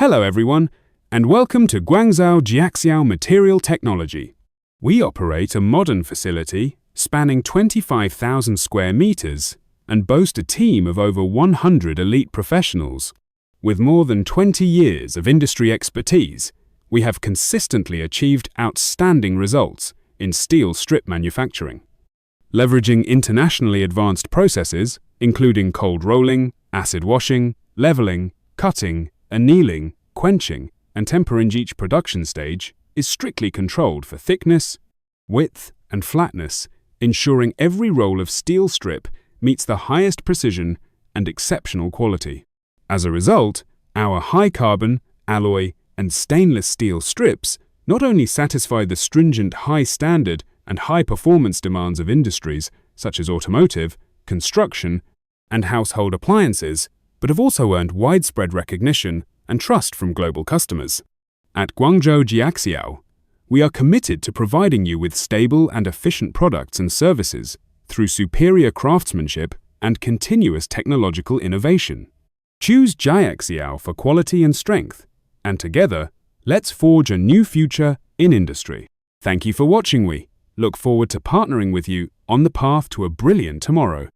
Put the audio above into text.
Hello everyone, and welcome to Guangzhou Jiaxiao Material Technology. We operate a modern facility spanning 25,000 square meters and boast a team of over 100 elite professionals. With more than 20 years of industry expertise, we have consistently achieved outstanding results in steel strip manufacturing. Leveraging internationally advanced processes, including cold rolling, acid washing, leveling, cutting, annealing, quenching, and tempering, each production stage is strictly controlled for thickness, width, and flatness, ensuring every roll of steel strip meets the highest precision and exceptional quality. As a result, our high-carbon, alloy, and stainless steel strips not only satisfy the stringent high-standard and high-performance demands of industries such as automotive, construction, and household appliances, but have also earned widespread recognition and trust from global customers. At Guangzhou Jiaxiao, we are committed to providing you with stable and efficient products and services through superior craftsmanship and continuous technological innovation. Choose Jiaxiao for quality and strength, and together, let's forge a new future in industry. Thank you for watching. We look forward to partnering with you on the path to a brilliant tomorrow.